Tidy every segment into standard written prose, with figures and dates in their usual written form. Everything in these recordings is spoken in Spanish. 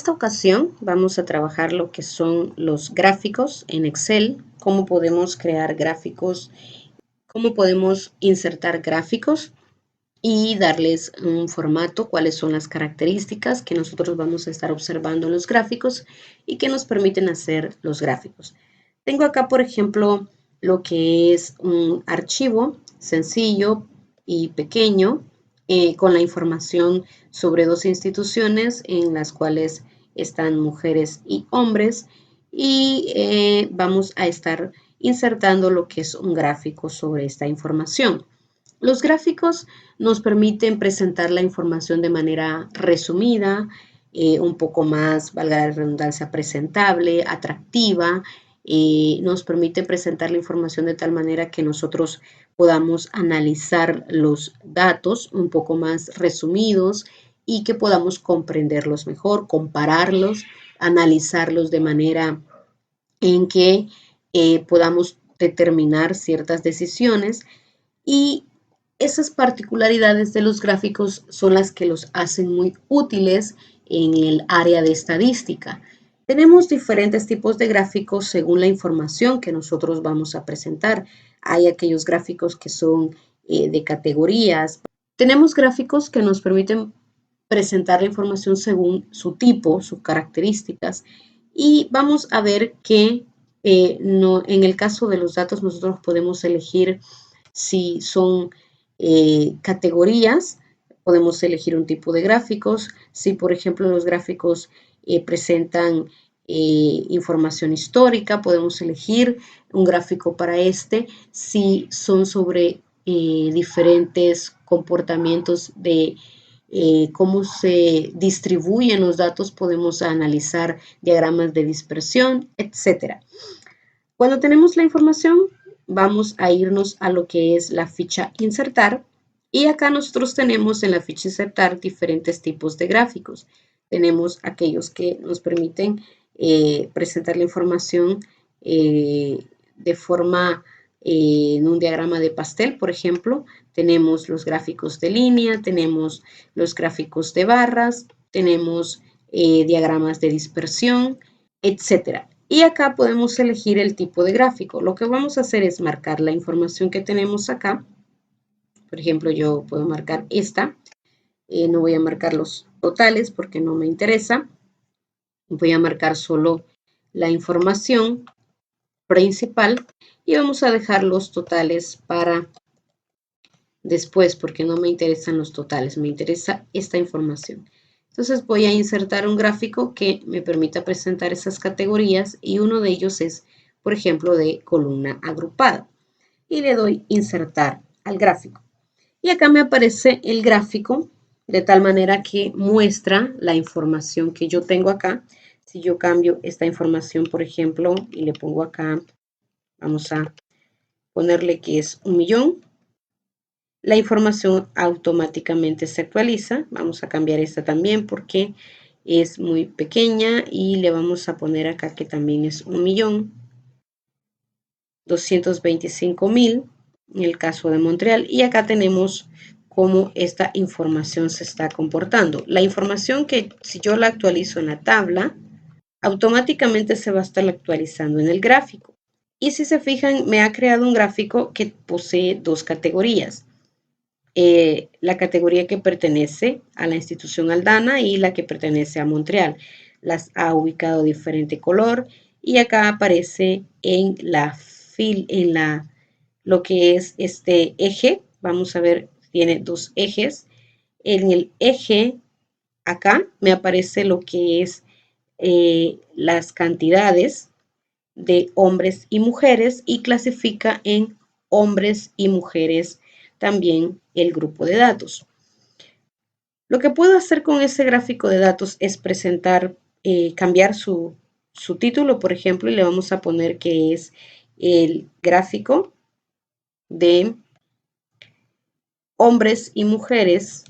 esta ocasión vamos a trabajar lo que son los gráficos en Excel, cómo podemos crear gráficos, cómo podemos insertar gráficos y darles un formato, cuáles son las características que nosotros vamos a estar observando en los gráficos y que nos permiten hacer los gráficos. Tengo acá, por ejemplo, lo que es un archivo sencillo y pequeño con la información sobre dos instituciones en las cuales están mujeres y hombres y vamos a estar insertando lo que es un gráfico sobre esta información. Los gráficos nos permiten presentar la información de manera resumida, un poco más, valga la redundancia, presentable, atractiva. Nos permite presentar la información de tal manera que nosotros podamos analizar los datos un poco más resumidos y que podamos comprenderlos mejor, compararlos, analizarlos de manera en que podamos determinar ciertas decisiones y esas particularidades de los gráficos son las que los hacen muy útiles en el área de estadística. Tenemos diferentes tipos de gráficos según la información que nosotros vamos a presentar. Hay aquellos gráficos que son de categorías. Tenemos gráficos que nos permiten presentar la información según su tipo, sus características. Y vamos a ver que en el caso de los datos nosotros podemos elegir si son categorías, podemos elegir un tipo de gráficos. Si, por ejemplo, los gráficos presentan información histórica, podemos elegir un gráfico para este. Si son sobre diferentes comportamientos de cómo se distribuyen los datos, podemos analizar diagramas de dispersión, etc. Cuando tenemos la información, vamos a irnos a lo que es la ficha insertar y acá nosotros tenemos en la ficha insertar diferentes tipos de gráficos. Tenemos aquellos que nos permiten presentar la información de forma en un diagrama de pastel, por ejemplo. Tenemos los gráficos de línea, tenemos los gráficos de barras, tenemos diagramas de dispersión, etcétera. Y acá podemos elegir el tipo de gráfico. Lo que vamos a hacer es marcar la información que tenemos acá. Por ejemplo, yo puedo marcar esta. No voy a marcar los totales porque no me interesa. Voy a marcar solo la información principal y vamos a dejar los totales para después porque no me interesan los totales, me interesa esta información. Entonces voy a insertar un gráfico que me permita presentar esas categorías y uno de ellos es, por ejemplo, de columna agrupada. Y le doy insertar al gráfico. Y acá me aparece el gráfico de tal manera que muestra la información que yo tengo acá. Si yo cambio esta información, por ejemplo, y le pongo acá, vamos a ponerle que es 1.000.000. La información automáticamente se actualiza. Vamos a cambiar esta también porque es muy pequeña y le vamos a poner acá que también es 1.225.000 en el caso de Montreal. Y acá tenemos cómo esta información se está comportando. La información que si yo la actualizo en la tabla, automáticamente se va a estar actualizando en el gráfico. Y si se fijan, me ha creado un gráfico que posee dos categorías. La categoría que pertenece a la institución Aldana y la que pertenece a Montreal. Las ha ubicado diferente color y acá aparece en lo que es este eje. Vamos a ver, tiene dos ejes. En el eje acá me aparece lo que es las cantidades de hombres y mujeres y clasifica en hombres y mujeres también el grupo de datos. Lo que puedo hacer con ese gráfico de datos es presentar, cambiar su título, por ejemplo, y le vamos a poner que es el gráfico de hombres y mujeres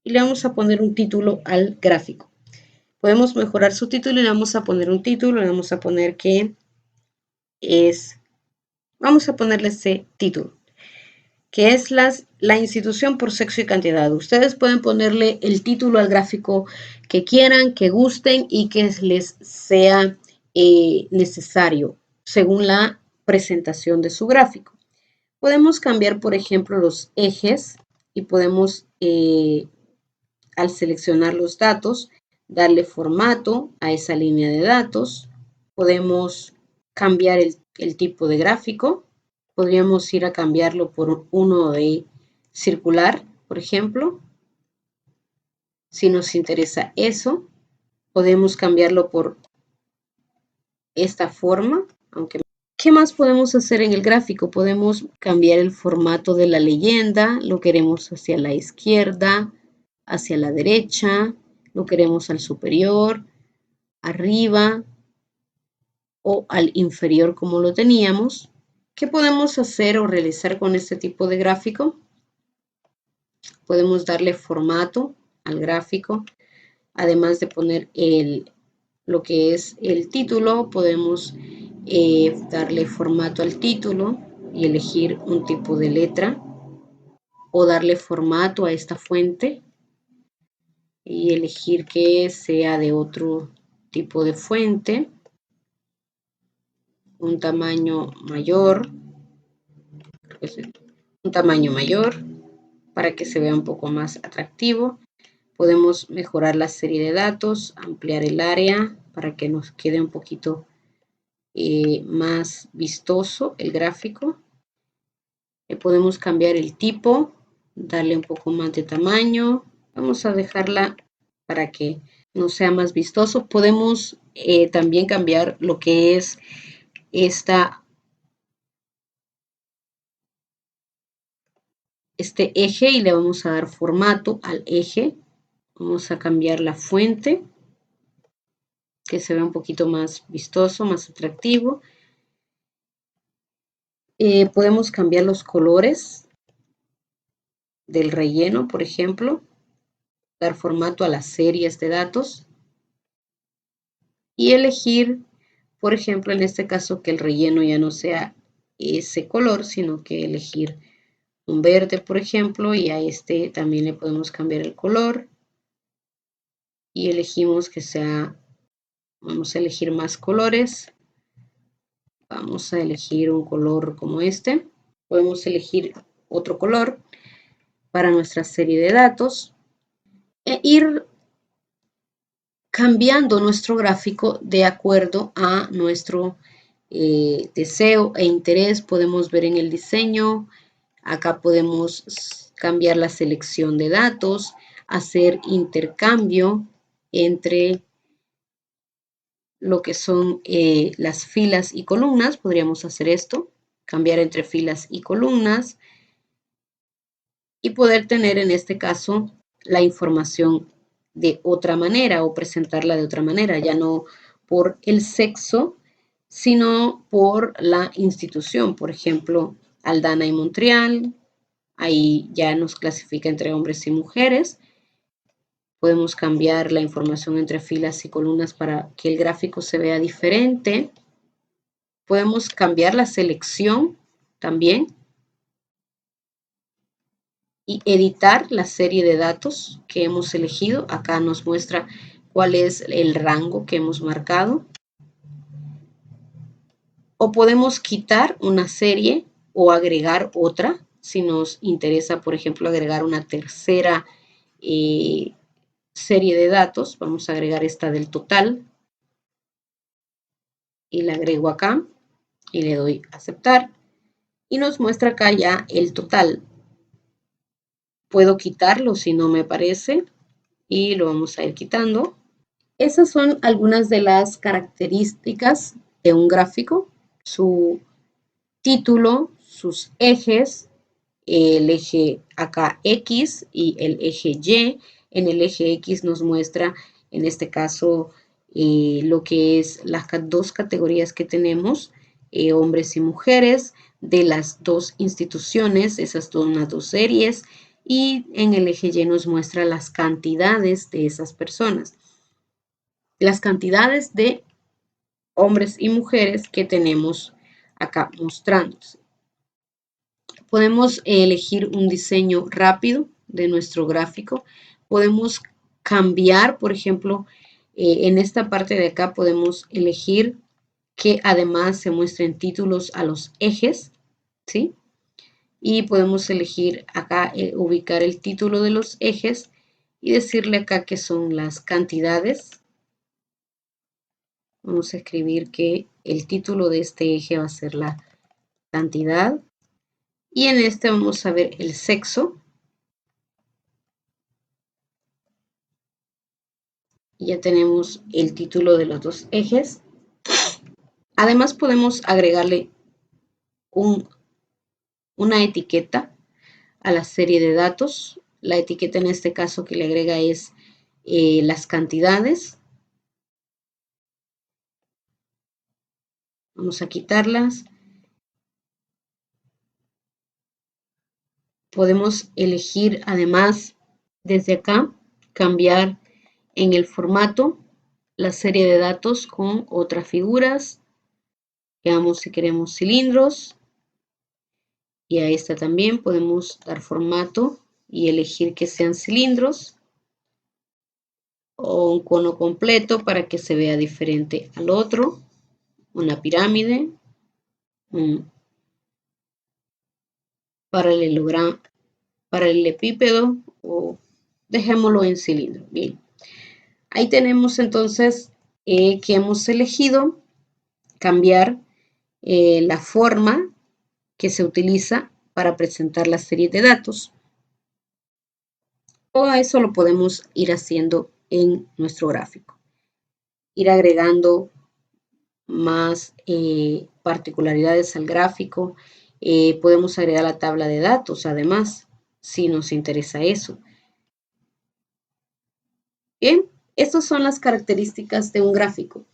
y le vamos a poner un título al gráfico. Podemos mejorar su título y le vamos a poner un título, le vamos a poner que es, vamos a ponerle ese título. que es la institución por sexo y cantidad. Ustedes pueden ponerle el título al gráfico que quieran, que gusten y que les sea necesario según la presentación de su gráfico. Podemos cambiar, por ejemplo, los ejes y podemos, al seleccionar los datos, darle formato a esa línea de datos. Podemos cambiar el tipo de gráfico. Podríamos ir a cambiarlo por uno de circular, por ejemplo. Si nos interesa eso, podemos cambiarlo por esta forma, aunque ¿qué más podemos hacer en el gráfico? Podemos cambiar el formato de la leyenda, lo queremos hacia la izquierda, hacia la derecha, lo queremos al superior, arriba o al inferior como lo teníamos. ¿Qué podemos hacer o realizar con este tipo de gráfico? Podemos darle formato al gráfico, además de poner lo que es el título, podemos darle formato al título y elegir un tipo de letra o darle formato a esta fuente y elegir que sea de otro tipo de fuente, un tamaño mayor, un tamaño mayor para que se vea un poco más atractivo. Podemos mejorar la serie de datos, ampliar el área para que nos quede un poquito más vistoso el gráfico. Podemos cambiar el tipo, darle un poco más de tamaño. Vamos a dejarla para que no sea más vistoso. Podemos también cambiar lo que es este eje y le vamos a dar formato al eje. Vamos a cambiar la fuente, que se vea un poquito más vistoso, más atractivo. Podemos cambiar los colores del relleno, por ejemplo, dar formato a las series de datos y elegir, por ejemplo, en este caso, que el relleno ya no sea ese color, sino que elegir un verde, por ejemplo, y a este también le podemos cambiar el color y elegimos que sea, vamos a elegir más colores, vamos a elegir un color como este, podemos elegir otro color para nuestra serie de datos e ir cambiando nuestro gráfico de acuerdo a nuestro deseo e interés. Podemos ver en el diseño, acá podemos cambiar la selección de datos, hacer intercambio entre lo que son las filas y columnas. Podríamos hacer esto, cambiar entre filas y columnas y poder tener en este caso la información de otra manera o presentarla de otra manera, ya no por el sexo, sino por la institución. Por ejemplo, Aldana y Montreal, ahí ya nos clasifica entre hombres y mujeres. Podemos cambiar la información entre filas y columnas para que el gráfico se vea diferente. Podemos cambiar la selección también y editar la serie de datos que hemos elegido. Acá nos muestra cuál es el rango que hemos marcado. O podemos quitar una serie o agregar otra. Si nos interesa, por ejemplo, agregar una tercera serie de datos, vamos a agregar esta del total. Y la agrego acá y le doy a aceptar. Y nos muestra acá ya el total. Puedo quitarlo si no me parece y lo vamos a ir quitando. Esas son algunas de las características de un gráfico, su título, sus ejes, el eje acá X y el eje Y. En el eje X nos muestra, en este caso, lo que es las dos categorías que tenemos, hombres y mujeres, de las dos instituciones, esas son las dos series, y en el eje Y nos muestra las cantidades de esas personas. Las cantidades de hombres y mujeres que tenemos acá mostrándose. Podemos elegir un diseño rápido de nuestro gráfico. Podemos cambiar, por ejemplo, en esta parte de acá podemos elegir que además se muestren títulos a los ejes, ¿sí? Y podemos elegir acá, ubicar el título de los ejes y decirle acá que son las cantidades. Vamos a escribir que el título de este eje va a ser la cantidad. Y en este vamos a ver el sexo. Ya tenemos el título de los dos ejes. Además podemos agregarle una etiqueta a la serie de datos. La etiqueta en este caso que le agrega es las cantidades. Vamos a quitarlas. Podemos elegir además desde acá cambiar en el formato la serie de datos con otras figuras. Veamos si queremos cilindros. Y a esta también podemos dar formato y elegir que sean cilindros o un cono completo para que se vea diferente al otro, una pirámide, un paralelepípedo o dejémoslo en cilindro. Bien, ahí tenemos entonces que hemos elegido cambiar la forma que se utiliza para presentar la serie de datos. Todo eso lo podemos ir haciendo en nuestro gráfico. Ir agregando más particularidades al gráfico. Podemos agregar la tabla de datos, además, si nos interesa eso. Bien, estas son las características de un gráfico.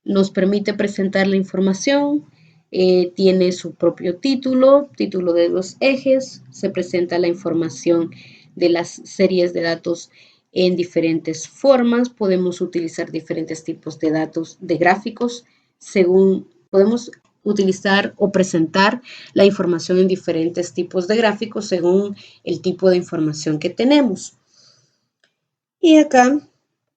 Nos permite presentar la información, tiene su propio título de los ejes, se presenta la información de las series de datos en diferentes formas, podemos utilizar diferentes tipos de datos, de gráficos, según podemos utilizar o presentar la información en diferentes tipos de gráficos según el tipo de información que tenemos. Y acá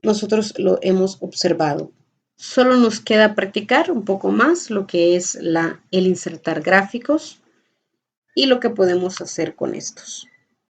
nosotros lo hemos observado. Solo nos queda practicar un poco más lo que es el insertar gráficos y lo que podemos hacer con estos.